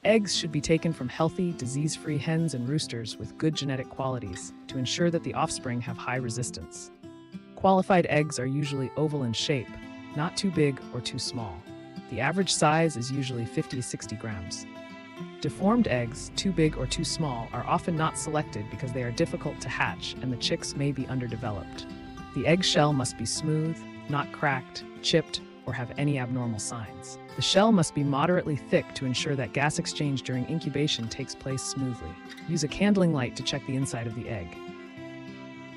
Eggs should be taken from healthy, disease-free hens and roosters with good genetic qualities to ensure that the offspring have high resistance. Qualified eggs are usually oval in shape, not too big or too small. The average size is usually 50 to 60 grams. Deformed eggs, too big or too small, are often not selected because they are difficult to hatch and the chicks may be underdeveloped. The egg shell must be smooth, not cracked, chipped, or have any abnormal signs. The shell must be moderately thick to ensure that gas exchange during incubation takes place smoothly. Use a candling light to check the inside of the egg.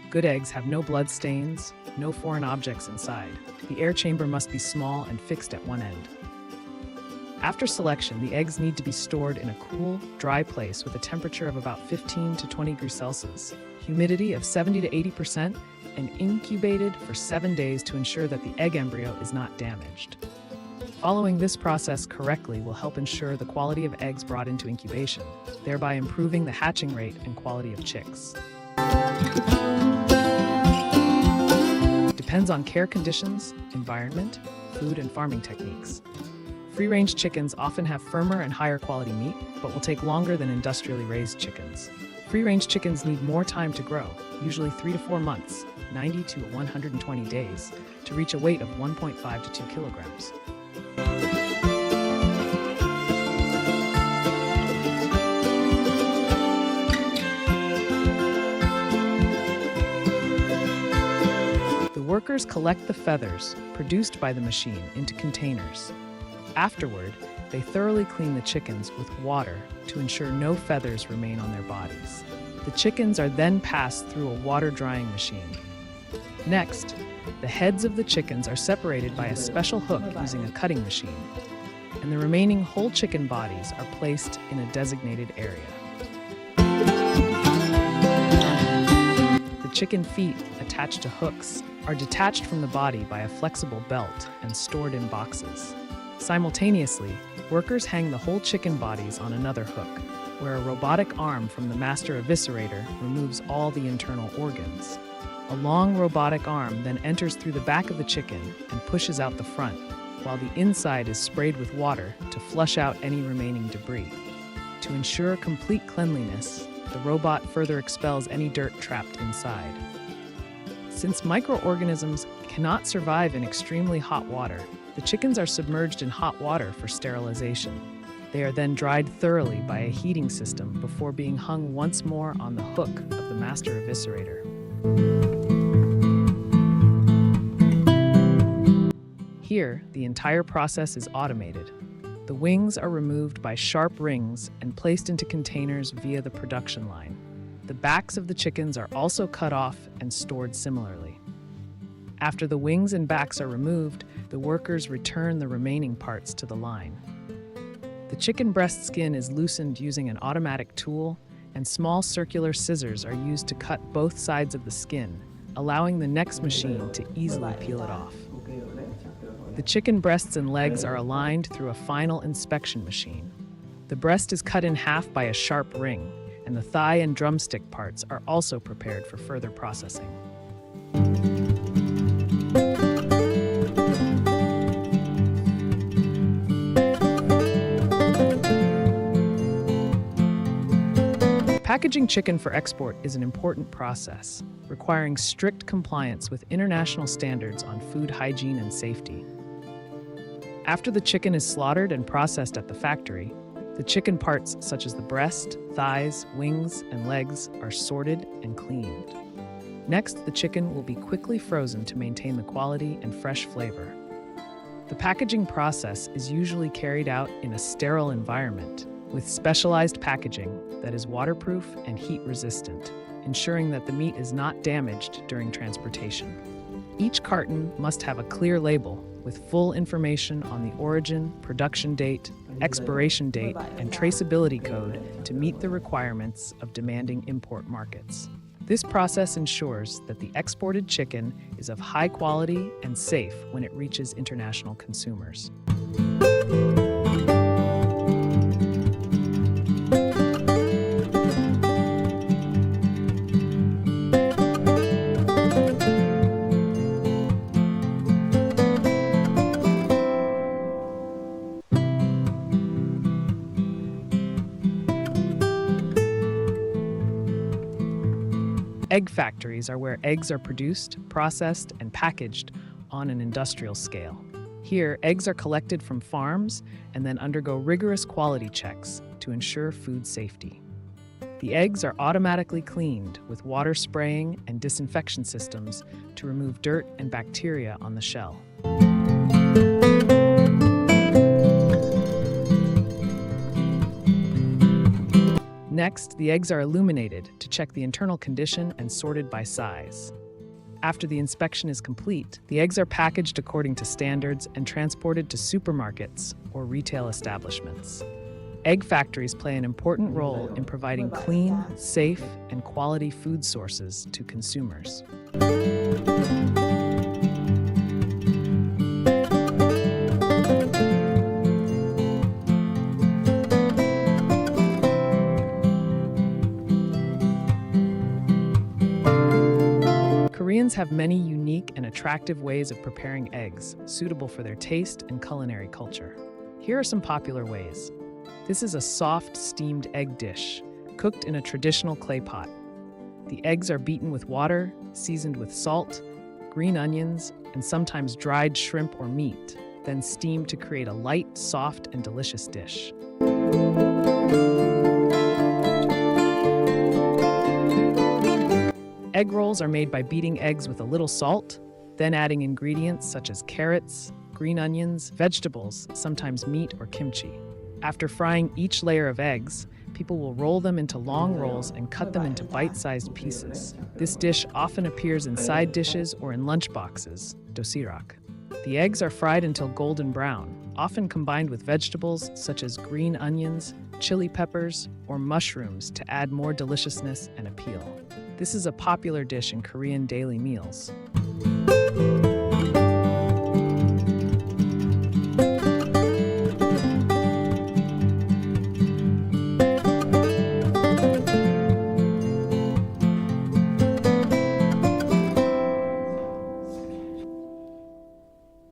Good eggs have no blood stains, no foreign objects inside. The air chamber must be small and fixed at one end. After selection, the eggs need to be stored in a cool, dry place with a temperature of about 15 to 20 degrees Celsius, humidity of 70 to 80%, and incubated for 7 days to ensure that the egg embryo is not damaged. Following this process correctly will help ensure the quality of eggs brought into incubation, thereby improving the hatching rate and quality of chicks. Depends on care conditions, environment, food, and farming techniques. Free-range chickens often have firmer and higher quality meat, but will take longer than industrially raised chickens. Free-range chickens need more time to grow, usually 3 to 4 months, 90 to 120 days, to reach a weight of 1.5 to 2 kilograms. The workers collect the feathers produced by the machine into containers. Afterward, they thoroughly clean the chickens with water to ensure no feathers remain on their bodies. The chickens are then passed through a water drying machine. Next, the heads of the chickens are separated by a special hook using a cutting machine, and the remaining whole chicken bodies are placed in a designated area. The chicken feet, attached to hooks, are detached from the body by a flexible belt and stored in boxes. Simultaneously, workers hang the whole chicken bodies on another hook, where a robotic arm from the master eviscerator removes all the internal organs. A long robotic arm then enters through the back of the chicken and pushes out the front, while the inside is sprayed with water to flush out any remaining debris. To ensure complete cleanliness, the robot further expels any dirt trapped inside. Since microorganisms cannot survive in extremely hot water, the chickens are submerged in hot water for sterilization. They are then dried thoroughly by a heating system before being hung once more on the hook of the master eviscerator. Here, the entire process is automated. The wings are removed by sharp rings and placed into containers via the production line. The backs of the chickens are also cut off and stored similarly. After the wings and backs are removed, the workers return the remaining parts to the line. The chicken breast skin is loosened using an automatic tool, and small circular scissors are used to cut both sides of the skin, allowing the next machine to easily peel it off. The chicken breasts and legs are aligned through a final inspection machine. The breast is cut in half by a sharp ring, and the thigh and drumstick parts are also prepared for further processing. Packaging chicken for export is an important process, requiring strict compliance with international standards on food hygiene and safety. After the chicken is slaughtered and processed at the factory, the chicken parts such as the breast, thighs, wings, and legs are sorted and cleaned. Next, the chicken will be quickly frozen to maintain the quality and fresh flavor. The packaging process is usually carried out in a sterile environment with specialized packaging that is waterproof and heat-resistant, ensuring that the meat is not damaged during transportation. Each carton must have a clear label with full information on the origin, production date, expiration date, and traceability code to meet the requirements of demanding import markets. This process ensures that the exported chicken is of high quality and safe when it reaches international consumers. Egg factories are where eggs are produced, processed, and packaged on an industrial scale. Here, eggs are collected from farms and then undergo rigorous quality checks to ensure food safety. The eggs are automatically cleaned with water spraying and disinfection systems to remove dirt and bacteria on the shell. Next, the eggs are illuminated to check the internal condition and sorted by size. After the inspection is complete, the eggs are packaged according to standards and transported to supermarkets or retail establishments. Egg factories play an important role in providing clean, safe, and quality food sources to consumers. Koreans have many unique and attractive ways of preparing eggs, suitable for their taste and culinary culture. Here are some popular ways. This is a soft, steamed egg dish, cooked in a traditional clay pot. The eggs are beaten with water, seasoned with salt, green onions, and sometimes dried shrimp or meat, then steamed to create a light, soft, and delicious dish. Egg rolls are made by beating eggs with a little salt, then adding ingredients such as carrots, green onions, vegetables, sometimes meat or kimchi. After frying each layer of eggs, people will roll them into long rolls and cut them into bite-sized pieces. This dish often appears in side dishes or in lunchboxes, dosirak. The eggs are fried until golden brown, often combined with vegetables such as green onions, chili peppers, or mushrooms to add more deliciousness and appeal. This is a popular dish in Korean daily meals.